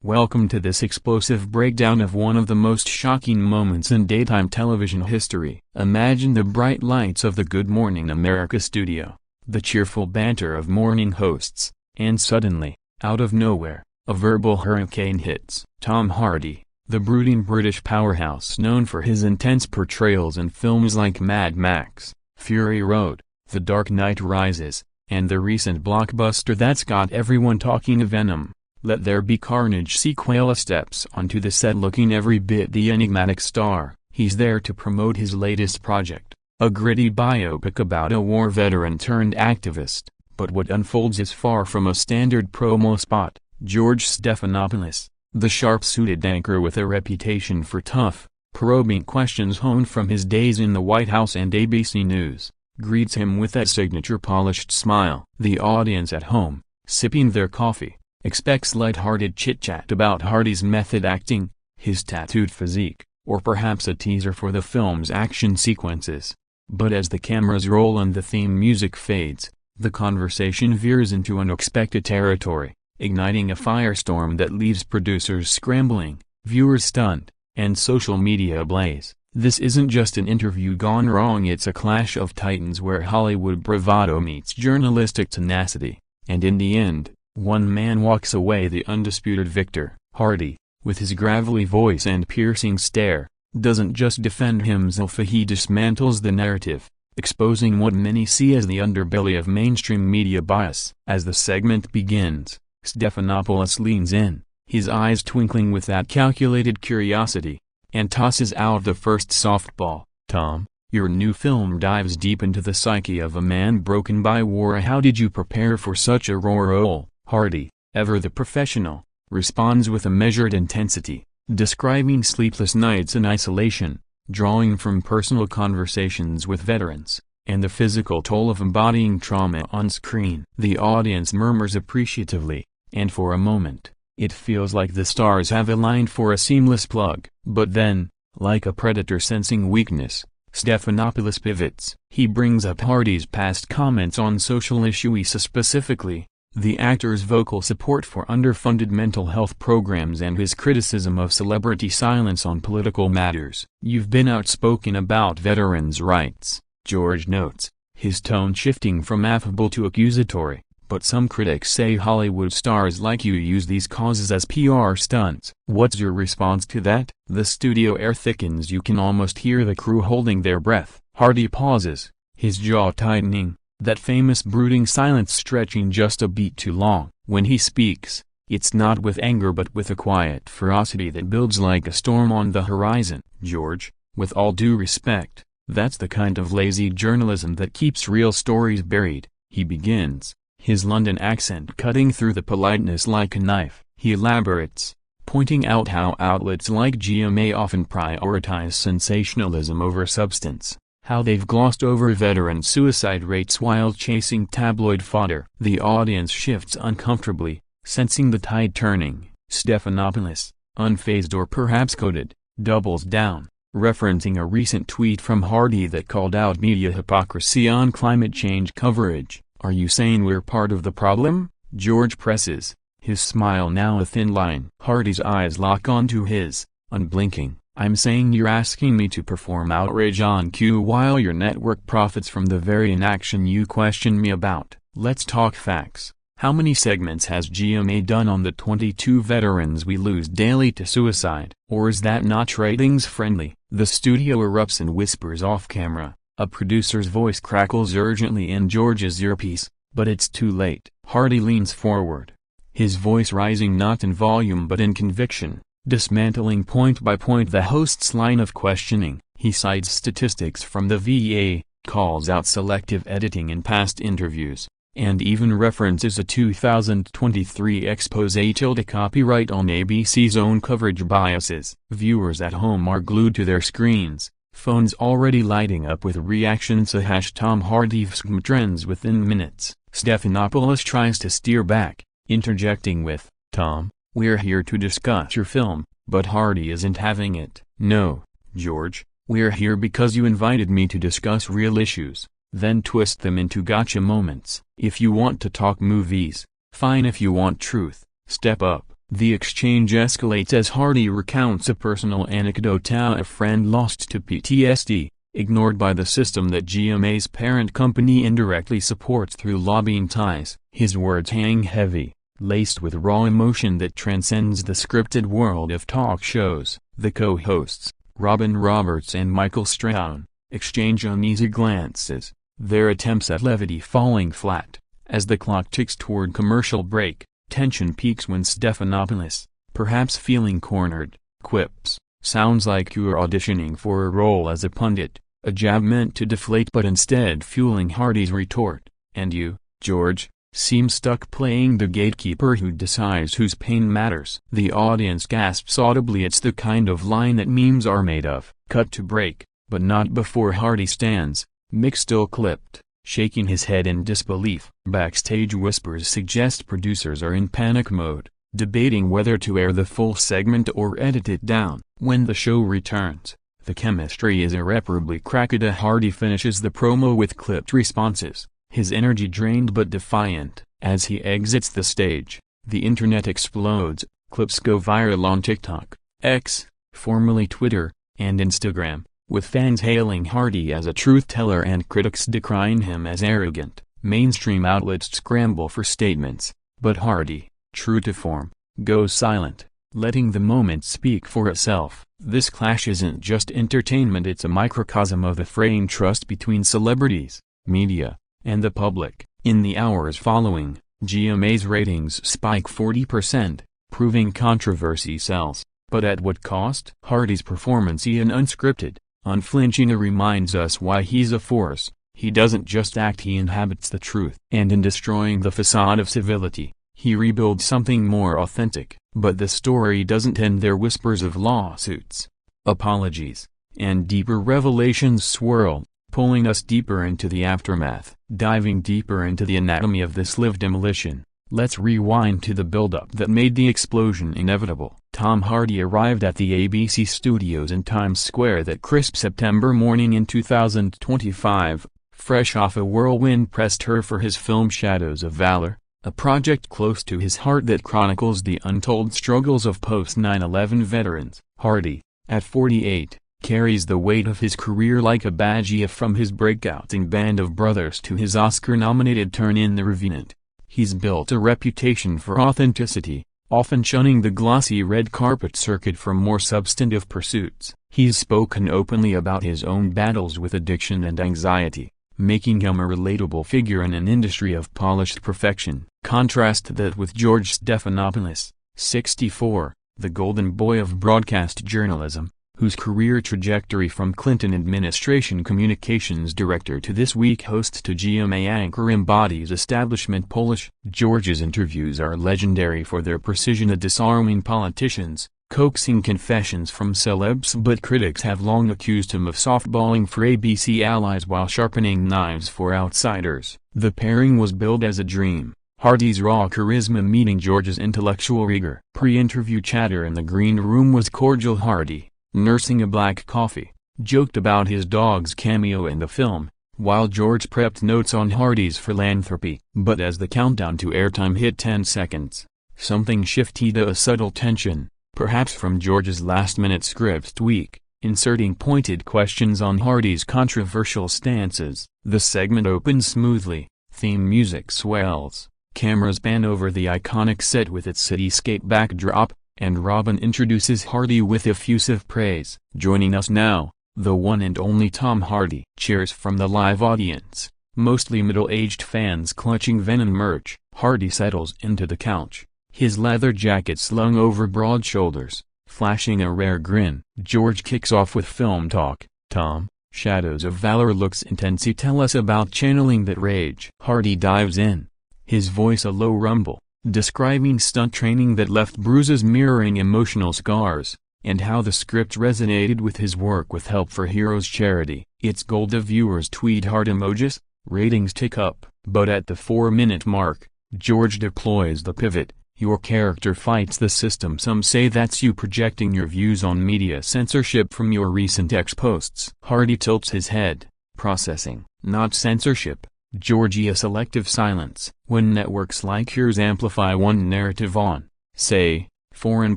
Welcome to this explosive breakdown of one of the most shocking moments in daytime television history. Imagine the bright lights of the Good Morning America studio, the cheerful banter of morning hosts, and suddenly, out of nowhere, a verbal hurricane hits. Tom Hardy, the brooding British powerhouse known for his intense portrayals in films like Mad Max, Fury Road, The Dark Knight Rises, and the recent blockbuster that's got everyone talking, Venom, Let There Be Carnage sequel, steps onto the set looking every bit the enigmatic star. He's there to promote his latest project, a gritty biopic about a war veteran turned activist. But what unfolds is far from a standard promo spot. George Stephanopoulos, the sharp-suited anchor with a reputation for tough, probing questions honed from his days in the White House and ABC News, greets him with that signature polished smile. The audience at home, sipping their coffee, expects light-hearted chit-chat about Hardy's method acting, his tattooed physique, or perhaps a teaser for the film's action sequences. But as the cameras roll and the theme music fades, the conversation veers into unexpected territory, igniting a firestorm that leaves producers scrambling, viewers stunned, and social media ablaze. This isn't just an interview gone wrong, it's a clash of titans where Hollywood bravado meets journalistic tenacity, and in the end, one man walks away the undisputed victor. Hardy, with his gravelly voice and piercing stare, doesn't just defend himself, he dismantles the narrative, exposing what many see as the underbelly of mainstream media bias. As the segment begins, Stephanopoulos leans in, his eyes twinkling with that calculated curiosity, and tosses out the first softball. Tom, your new film dives deep into the psyche of a man broken by war. How did you prepare for such a raw role? Hardy, ever the professional, responds with a measured intensity, describing sleepless nights in isolation, drawing from personal conversations with veterans, and the physical toll of embodying trauma on screen. The audience murmurs appreciatively, and for a moment, it feels like the stars have aligned for a seamless plug. But then, like a predator sensing weakness, Stephanopoulos pivots. He brings up Hardy's past comments on social issues, specifically, the actor's vocal support for underfunded mental health programs and his criticism of celebrity silence on political matters. You've been outspoken about veterans' rights, George notes, his tone shifting from affable to accusatory. But some critics say Hollywood stars like you use these causes as PR stunts. What's your response to that? The studio air thickens. You can almost hear the crew holding their breath. Hardy pauses, his jaw tightening, that famous brooding silence stretching just a beat too long. When he speaks, it's not with anger but with a quiet ferocity that builds like a storm on the horizon. George, with all due respect, that's the kind of lazy journalism that keeps real stories buried. He begins, his London accent cutting through the politeness like a knife. He elaborates, pointing out how outlets like GMA often prioritize sensationalism over substance, how they've glossed over veteran suicide rates while chasing tabloid fodder. The audience shifts uncomfortably, sensing the tide turning. Stephanopoulos, unfazed or perhaps goaded, doubles down, referencing a recent tweet from Hardy that called out media hypocrisy on climate change coverage. Are you saying we're part of the problem? George presses, his smile now a thin line. Hardy's eyes lock onto his, unblinking. I'm saying you're asking me to perform outrage on cue while your network profits from the very inaction you question me about. Let's talk facts. How many segments has GMA done on the 22 veterans we lose daily to suicide? Or is that not ratings friendly? The studio erupts and whispers off camera. A producer's voice crackles urgently in George's earpiece, but it's too late. Hardy leans forward, his voice rising not in volume but in conviction, dismantling point by point the host's line of questioning. He cites statistics from the VA, calls out selective editing in past interviews, and even references a 2023 expose tilde copyright on ABC's own coverage biases. Viewers at home are glued to their screens, phones already lighting up with reactions to #Tom Hardy trends within minutes. Stephanopoulos tries to steer back, interjecting with, "Tom, we're here to discuss your film," but Hardy isn't having it. "No, George, we're here because you invited me to discuss real issues," then twist them into gotcha moments. "If you want to talk movies, fine. If you want truth, step up." The exchange escalates as Hardy recounts a personal anecdote how a friend lost to PTSD, ignored by the system that GMA's parent company indirectly supports through lobbying ties. His words hang heavy, laced with raw emotion that transcends the scripted world of talk shows. The co-hosts, Robin Roberts and Michael Strahan, exchange uneasy glances, their attempts at levity falling flat. As the clock ticks toward commercial break, tension peaks when Stephanopoulos, perhaps feeling cornered, quips, "Sounds like you're auditioning for a role as a pundit," a jab meant to deflate but instead fueling Hardy's retort. "And you, George, seem stuck playing the gatekeeper who decides whose pain matters." The audience gasps audibly. It's the kind of line that memes are made of. Cut to break, but not before Hardy stands, mic still clipped, shaking his head in disbelief. Backstage whispers suggest producers are in panic mode, debating whether to air the full segment or edit it down. When the show returns, the chemistry is irreparably cracked. Hardy finishes the promo with clipped responses, his energy drained but defiant. As he exits the stage, the internet explodes. Clips go viral on TikTok, X, formerly Twitter, and Instagram, with fans hailing Hardy as a truth-teller and critics decrying him as arrogant. Mainstream outlets scramble for statements, but Hardy, true to form, goes silent, letting the moment speak for itself. This clash isn't just entertainment, it's a microcosm of the fraying trust between celebrities, media, and the public. In the hours following, GMA's ratings spike 40%, proving controversy sells. But at what cost? Hardy's performance in Unscripted, Unflinching reminds us why he's a force. He doesn't just act, he inhabits the truth. And in destroying the facade of civility, he rebuilds something more authentic. But the story doesn't end there. Whispers of lawsuits, apologies, and deeper revelations swirl, pulling us deeper into the aftermath. Diving deeper into the anatomy of this lived demolition, let's rewind to the buildup that made the explosion inevitable. Tom Hardy arrived at the ABC studios in Times Square that crisp September morning in 2025, fresh off a whirlwind press tour for his film Shadows of Valor, a project close to his heart that chronicles the untold struggles of post-9/11 veterans. Hardy, at 48, carries the weight of his career like a badge, from his breakout in Band of Brothers to his Oscar-nominated turn in The Revenant. He's built a reputation for authenticity, often shunning the glossy red carpet circuit for more substantive pursuits. He's spoken openly about his own battles with addiction and anxiety, making him a relatable figure in an industry of polished perfection. Contrast that with George Stephanopoulos, 64, the golden boy of broadcast journalism, whose career trajectory from Clinton administration communications director to This Week host to GMA anchor embodies establishment polish. George's interviews are legendary for their precision at disarming politicians, coaxing confessions from celebs, but critics have long accused him of softballing for ABC allies while sharpening knives for outsiders. The pairing was billed as a dream, Hardy's raw charisma meeting George's intellectual rigor. Pre-interview chatter in the green room was cordial. Hardy, nursing a black coffee, joked about his dog's cameo in the film, while George prepped notes on Hardy's philanthropy. But as the countdown to airtime hit 10 seconds, something shifted. A subtle tension, perhaps from George's last-minute script tweak, inserting pointed questions on Hardy's controversial stances. The segment opens smoothly, theme music swells, cameras pan over the iconic set with its cityscape backdrop, and Robin introduces Hardy with effusive praise. Joining us now, the one and only Tom Hardy. Cheers from the live audience, mostly middle-aged fans clutching Venom merch. Hardy settles into the couch, his leather jacket slung over broad shoulders, flashing a rare grin. George kicks off with film talk. "Tom, Shadows of Valor looks intense. Tell us about channeling that rage." Hardy dives in, his voice a low rumble, describing stunt training that left bruises mirroring emotional scars, and how the script resonated with his work with Help for Heroes charity. It's gold. The viewers tweet heart emojis, ratings tick up. But at the 4-minute mark, George deploys the pivot. "Your character fights the system. Some say that's you projecting your views on media censorship from your recent X posts." Hardy tilts his head, processing. "Not censorship, Georgie, a selective silence. When networks like yours amplify one narrative on, say, foreign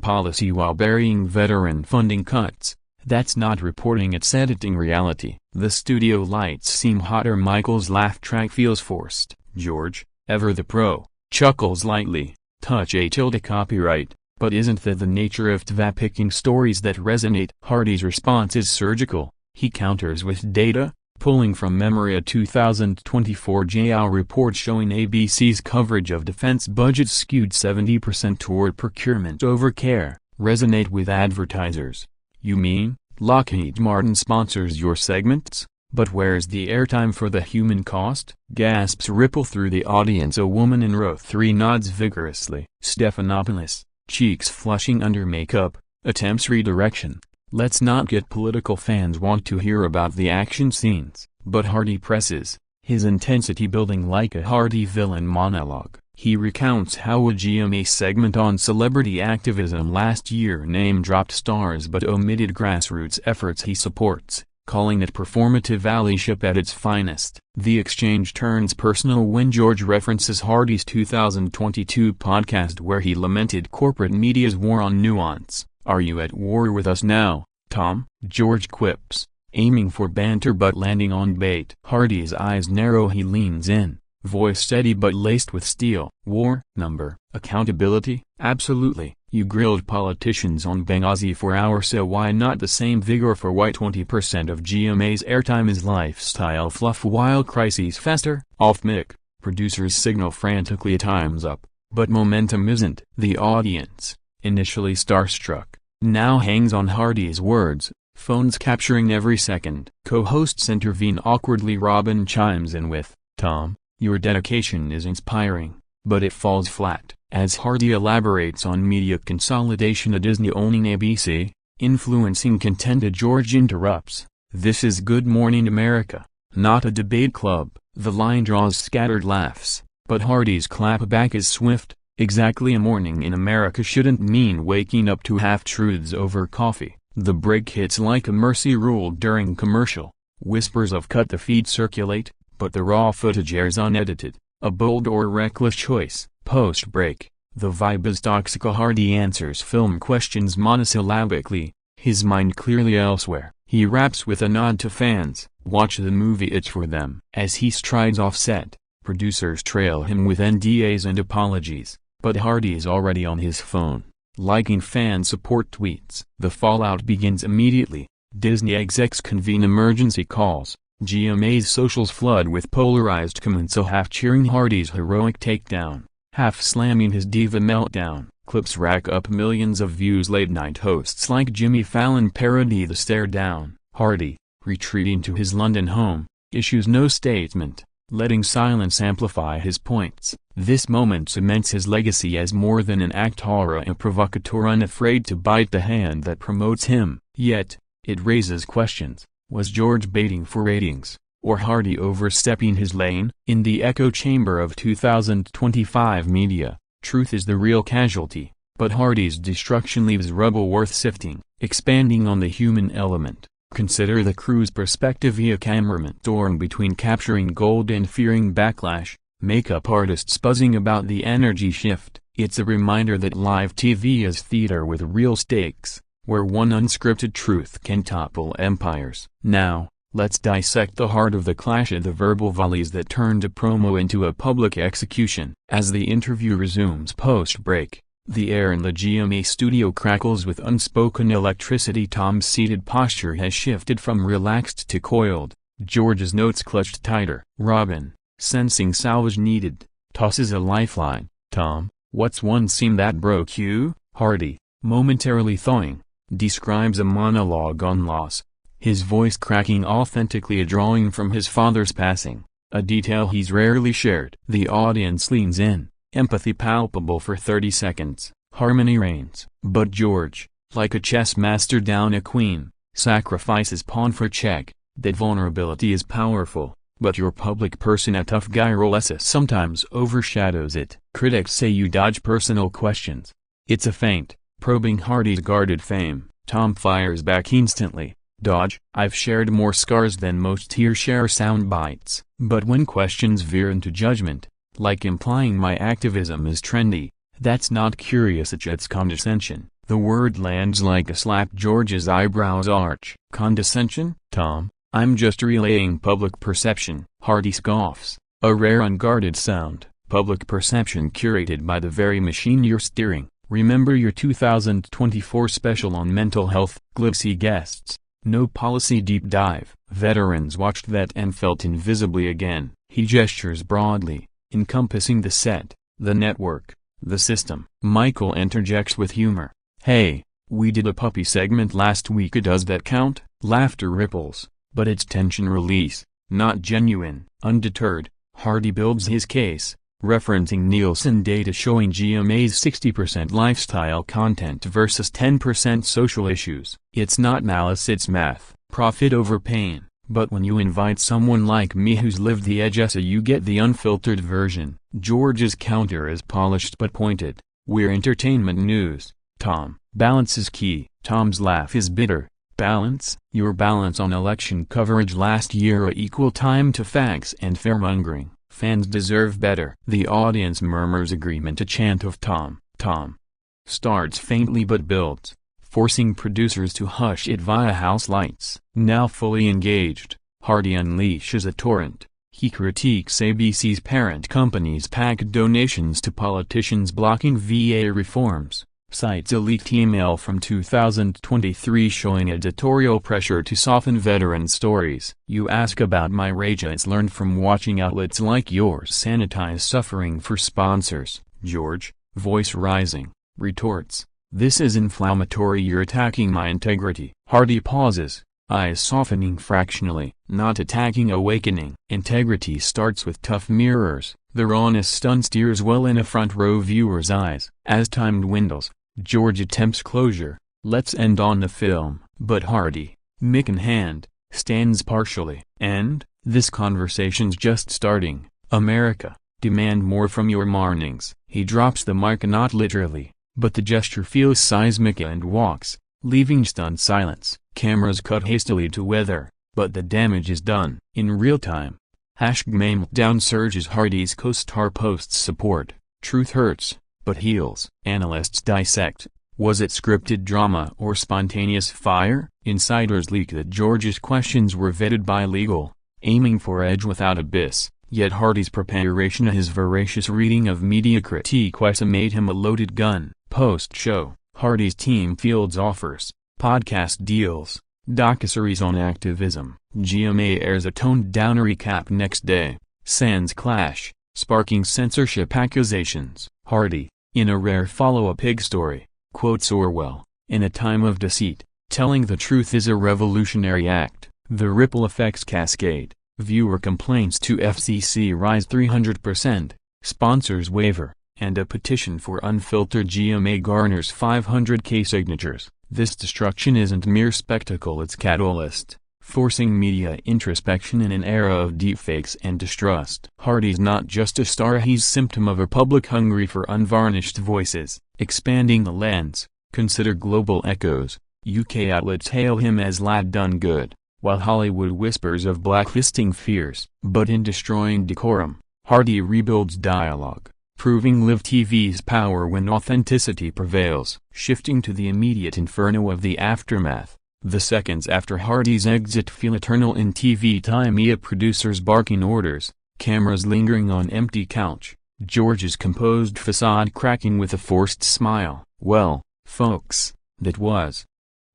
policy while burying veteran funding cuts. That's not reporting, it's editing reality. The studio lights seem hotter. Michael's laugh track feels forced. George, ever the pro, chuckles lightly. Touch a tilde copyright. But isn't that the nature of picking stories that resonate? Hardy's response is surgical. He counters with data, pulling from memory a 2024 GMA report showing ABC's coverage of defense budgets skewed 70% toward procurement over care. Resonate with advertisers. You mean, Lockheed Martin sponsors your segments? But where's the airtime for the human cost? Gasps ripple through the audience. A woman in row 3 nods vigorously. Stephanopoulos, cheeks flushing under makeup, attempts redirection. Let's not get political. Fans want to hear about the action scenes, but Hardy presses, his intensity building like a Hardy villain monologue. He recounts how a GMA segment on celebrity activism last year name-dropped stars but omitted grassroots efforts he supports, calling it performative allyship at its finest. The exchange turns personal when George references Hardy's 2022 podcast where he lamented corporate media's war on nuance. "Are you at war with us now, Tom?" George quips, aiming for banter but landing on bait. Hardy's eyes narrow. He leans in, voice steady but laced with steel. "War, number, accountability? Absolutely. You grilled politicians on Benghazi for hours, so why not the same vigor for why 20% of GMA's airtime is lifestyle fluff while crises fester?" Off mic, producers signal frantically time's up, but momentum isn't. The audience, initially starstruck, now hangs on Hardy's words, phones capturing every second. Co-hosts intervene awkwardly. Robin chimes in with, "Tom, your dedication is inspiring," but it falls flat. As Hardy elaborates on media consolidation, a Disney owning ABC, influencing content, George interrupts, "This is Good Morning America, not a debate club." The line draws scattered laughs, but Hardy's clapback is swift. Exactly. A morning in America shouldn't mean waking up to half-truths over coffee. The break hits like a mercy rule during commercial. Whispers of cut the feed circulate, but the raw footage airs unedited. A bold or reckless choice. Post-break, the vibe is toxic. Hardy answers film questions monosyllabically, his mind clearly elsewhere. He raps with a nod to fans, "Watch the movie, it's for them." As he strides off set, producers trail him with NDAs and apologies. But Hardy is already on his phone, liking fan support tweets. The fallout begins immediately. Disney execs convene emergency calls. GMA's socials flood with polarized comments, half cheering Hardy's heroic takedown, half slamming his diva meltdown. Clips rack up millions of views. Late-night hosts like Jimmy Fallon parody the stare down. Hardy, retreating to his London home, issues no statement, letting silence amplify his points. This moment cements his legacy as more than an actor, a provocateur unafraid to bite the hand that promotes him. Yet, it raises questions. Was George baiting for ratings, or Hardy overstepping his lane? In the echo chamber of 2025 media, truth is the real casualty, but Hardy's destruction leaves rubble worth sifting. Expanding on the human element, consider the crew's perspective via cameraman torn between capturing gold and fearing backlash, makeup artists buzzing about the energy shift. It's a reminder that live TV is theater with real stakes, where one unscripted truth can topple empires. Now, let's dissect the heart of the clash, the verbal volleys that turned a promo into a public execution. As the interview resumes post-break, the air in the GMA studio crackles with unspoken electricity. Tom's seated posture has shifted from relaxed to coiled, George's notes clutched tighter. Robin, sensing salvage needed, tosses a lifeline. "Tom, what's one seam that broke you?" Hardy, momentarily thawing, describes a monologue on loss, his voice cracking authentically, a drawing from his father's passing, a detail he's rarely shared. The audience leans in, empathy palpable for 30 seconds. Harmony reigns. But George, like a chess master down a queen, sacrifices pawn for check. That vulnerability is powerful, but your public persona, tough guy role sometimes overshadows it. Critics say you dodge personal questions. It's a feint, probing Hardy's guarded fame. Tom fires back instantly. "Dodge? I've shared more scars than most here." Share sound bites. But when questions veer into judgment, like implying my activism is trendy, That's not curiosity, it's condescension. The word lands like a slap. George's eyebrows arch. Condescension, Tom? I'm just relaying public perception. Hardy scoffs. A rare unguarded sound. Public perception curated by the very machine you're steering. Remember your 2024 special on mental health? Glibsy guests. No policy deep dive. Veterans watched that and felt invisibly again. He gestures broadly, encompassing the set, the network, the system. Michael interjects with humor. Hey, we did a puppy segment last week. Does that count? Laughter ripples, but it's tension release, not genuine. Undeterred, Hardy builds his case, referencing Nielsen data showing GMA's 60% lifestyle content versus 10% social issues. It's not malice, it's math, profit over pain. But when you invite someone like me who's lived the edge, so you get the unfiltered version. George's counter is polished but pointed. We're entertainment news, Tom. Balance is key. Tom's laugh is bitter. Balance? Your balance on election coverage last year, equal time to facts and fearmongering. Fans deserve better. The audience murmurs agreement. A chant of Tom, Tom. Starts faintly but builds, forcing producers to hush it via house lights. Now fully engaged, Hardy unleashes a torrent. He critiques ABC's parent company's PAC donations to politicians blocking VA reforms, cites a leaked email from 2023 showing editorial pressure to soften veteran stories. You ask about my rage, it's learned from watching outlets like yours sanitize suffering for sponsors. George, voice rising, retorts. This is inflammatory, you're attacking my integrity. Hardy pauses, eyes softening fractionally. Not attacking, awakening. Integrity starts with tough mirrors. The rawness stun steers well in a front row viewer's eyes. As time dwindles, George attempts closure. Let's end on the film. But Hardy, mic in hand, stands partially. And, this conversation's just starting. America, demand more from your mornings. He drops the mic, not literally, but the gesture feels seismic, and walks, leaving stunned silence. Cameras cut hastily to weather, but the damage is done. In real time, #Meltdown surges. Hardy's co-star posts support. Truth hurts, but heals. Analysts dissect. Was it scripted drama or spontaneous fire? Insiders leak that George's questions were vetted by legal, aiming for edge without abyss. Yet Hardy's preparation, his voracious reading of media critique made him a loaded gun. Post-show, Hardy's team fields offers, podcast deals, docuseries on activism. GMA airs a toned-down recap next day. Sans clash, sparking censorship accusations. Hardy, in a rare follow-up pig story, quotes Orwell, in a time of deceit, telling the truth is a revolutionary act. The ripple effects cascade. Viewer complaints to FCC rise 300%, sponsors waver, and a petition for unfiltered GMA garners 500,000 signatures. This destruction isn't mere spectacle, it's catalyst, forcing media introspection in an era of deepfakes and distrust. Hardy's not just a star, he's symptom of a public hungry for unvarnished voices. Expanding the lens, consider global echoes. UK outlets hail him as lad done good, while Hollywood whispers of blacklisting fears. But in destroying decorum, Hardy rebuilds dialogue, proving live TV's power when authenticity prevails. Shifting to the immediate inferno of the aftermath, the seconds after Hardy's exit feel eternal in TV time. Producers barking orders, cameras lingering on empty couch, George's composed facade cracking with a forced smile. Well, folks, that was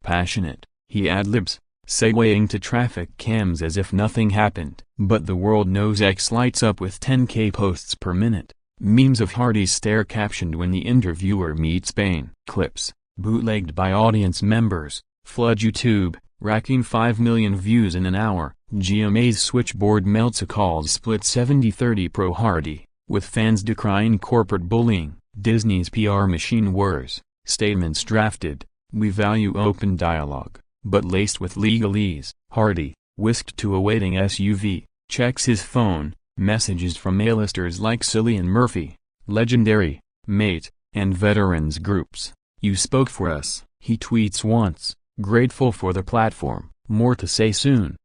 passionate, he ad-libs, segueing to traffic cams as if nothing happened. But the world knows X lights up with 10K posts per minute. Memes of Hardy's stare captioned when the interviewer meets pain. Clips, bootlegged by audience members, flood YouTube, racking 5 million views in an hour. GMA's switchboard melts. A calls split 70-30 pro Hardy, with fans decrying corporate bullying. Disney's PR machine whirs, statements drafted, we value open dialogue, but laced with legalese. Hardy, whisked to a waiting SUV, checks his phone, messages from A-listers like Cillian Murphy, Legendary, Mate, and veterans groups. You spoke for us, he tweets once, grateful for the platform. More to say soon.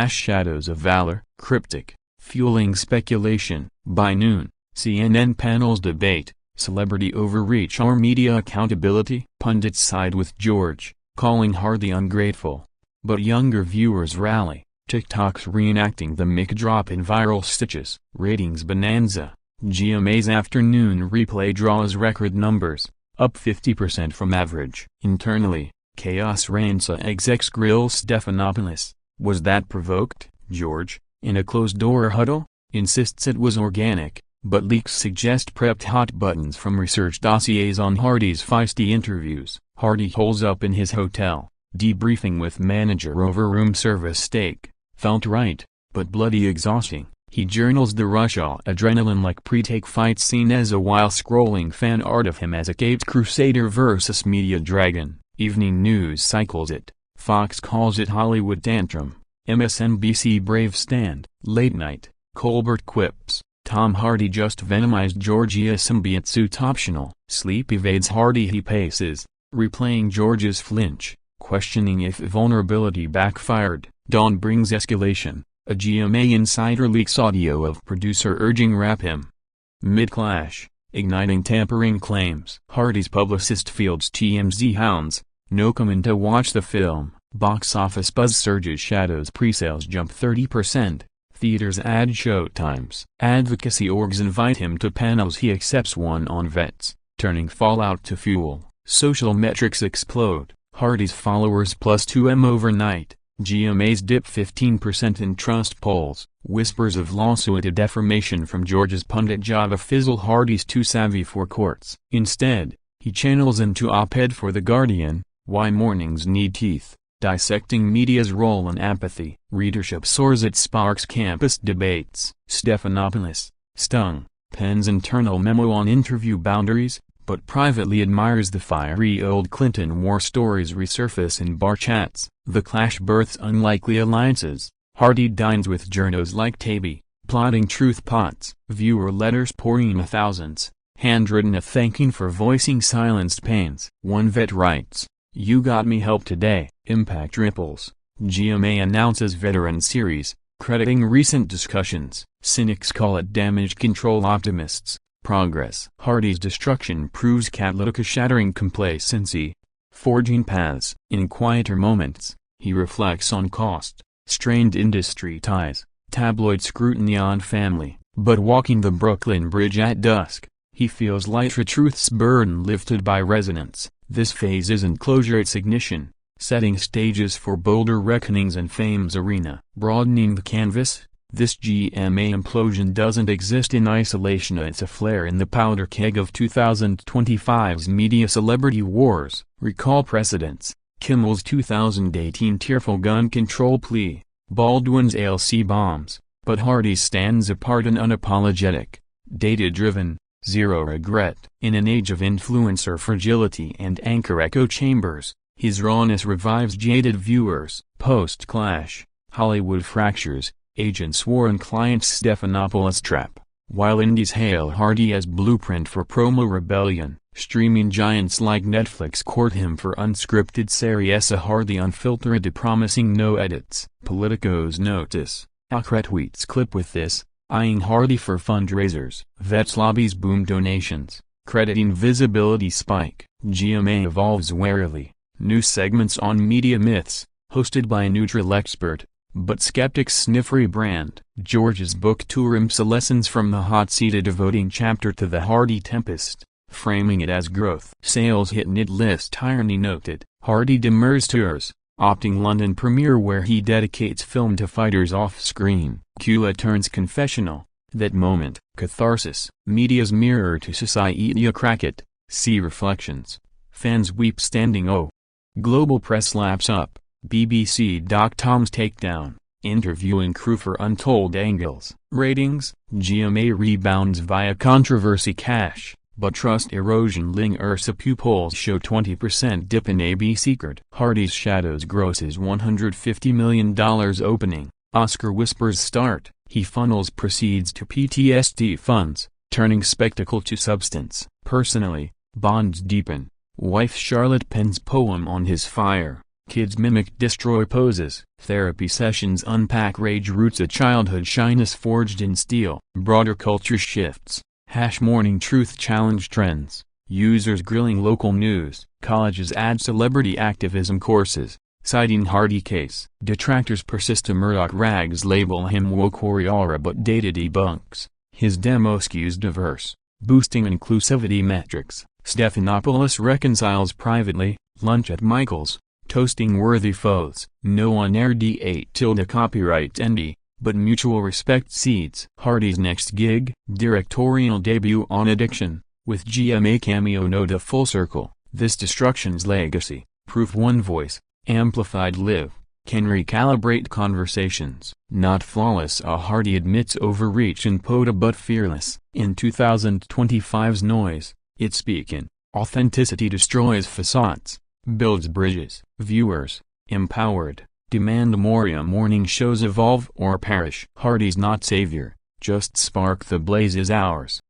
Shadows of Valor, cryptic, fueling speculation. By noon, CNN panels debate, celebrity overreach or media accountability? Pundits side with George, calling Hardy ungrateful. But younger viewers rally. TikTok's reenacting the mic drop in viral stitches. Ratings bonanza. GMA's afternoon replay draws record numbers, up 50% from average. Internally, chaos reigns. Execs grill Stephanopoulos. Was that provoked? George, in a closed-door huddle, insists it was organic, but leaks suggest prepped hot buttons from research dossiers on Hardy's feisty interviews. Hardy holds up in his hotel, debriefing with manager over room service steak. Felt right, but bloody exhausting. He journals the rush-all adrenaline-like pre-take fight scene as a while scrolling fan art of him as a caped crusader versus media dragon. Evening News cycles it. Fox calls it Hollywood tantrum. MSNBC brave stand. Late night, Colbert quips. Tom Hardy just venomized Georgia symbiote suit optional. Sleep evades Hardy. He paces, replaying George's flinch, questioning if vulnerability backfired. Dawn brings escalation. A GMA insider leaks audio of producer urging wrap him. Mid-clash, igniting tampering claims. Hardy's publicist fields TMZ hounds. No comment to watch the film. Box office buzz surges. Shadows pre-sales jump 30%. Theaters add showtimes. Advocacy orgs invite him to panels. He accepts one on vets, turning fallout to fuel. Social metrics explode. Hardy's followers plus 2M overnight. GMA's dip 15% in trust polls. Whispers of lawsuit defamation from George's pundit Java fizzle. Hardy's too savvy for courts. Instead, he channels into op-ed for The Guardian, Why Mornings Need Teeth, dissecting media's role and apathy. Readership soars. It sparks campus debates. Stephanopoulos, stung, pens internal memo on interview boundaries, but privately admires the fiery old Clinton war stories resurface in bar chats. The clash births unlikely alliances. Hardy dines with journos like Taby, plotting truth pots. Viewer letters pouring in thousands, handwritten a thanking for voicing silenced pains. One vet writes, "You got me help today." Impact ripples. GMA announces veteran series, crediting recent discussions. Cynics call it damage control. Optimists, progress. Hardy's destruction proves catalytic, shattering complacency, forging paths. In quieter moments, he reflects on cost, strained industry ties, tabloid scrutiny on family. But walking the Brooklyn Bridge at dusk, he feels lighter. Truth's burden lifted by resonance. This phase isn't closure, it's ignition, setting stages for bolder reckonings in fame's arena. Broadening the canvas, this GMA implosion doesn't exist in isolation. It's a flare in the powder keg of 2025's media celebrity wars. Recall precedents. Kimmel's 2018 tearful gun control plea, Baldwin's ALC bombs, but Hardy stands apart and unapologetic, data-driven, zero regret. In an age of influencer fragility and anchor echo chambers, his rawness revives jaded viewers. Post-clash, Hollywood fractures, agents war and clients. Stephanopoulos trap. While indies hail Hardy as blueprint for promo rebellion, streaming giants like Netflix court him for unscripted series. Hardy unfiltered, promising no edits. Politico's notice. Alcret tweets clip with this, eyeing Hardy for fundraisers. Vets lobbies boom donations, crediting visibility spike. GMA evolves warily. New segments on media myths, hosted by a neutral expert, but skeptics sniff rebrand. George's book tour imps lessons from the hot seat, a devoting chapter to the Hardy tempest, framing it as growth. Sales hit nid list. Irony noted. Hardy demurs tours, opting London premiere where he dedicates film to fighters off-screen. Kula turns confessional. That moment. Catharsis. Media's mirror to society. Crack it. See reflections. Fans weep standing O. Global press laps up. BBC.com's takedown, interviewing crew for untold angles. Ratings. GMA rebounds via controversy cash, but trust erosion lingers. Pew polls show 20% dip in ABC card. Hardy's Shadows grosses $150 million opening. Oscar whispers start. He funnels proceeds to PTSD funds, turning spectacle to substance. Personally, bonds deepen. Wife Charlotte pens poem on his fire. Kids mimic destroy poses. Therapy sessions unpack rage roots, a childhood shyness forged in steel. Broader culture shifts. Morning Truth Challenge trends. Users grilling local news. Colleges add celebrity activism courses, citing Hardy case. Detractors persist to Murdoch rags label him woke warrior but data debunks. His demo skews diverse, boosting inclusivity metrics. Stephanopoulos reconciles privately. Lunch at Michael's, toasting worthy foes. No on-air D8 copyright ND, but mutual respect seeds. Hardy's next gig, directorial debut on Addiction, with GMA cameo note a full circle. This destruction's legacy, proof one voice, amplified live, can recalibrate conversations. Not flawless, Hardy admits overreach in POTA but fearless. In 2025's noise, it's speaking. Authenticity destroys facades, builds bridges. Viewers, empowered, demand more morning shows evolve or perish. Hardy's not savior, just spark the blaze is ours.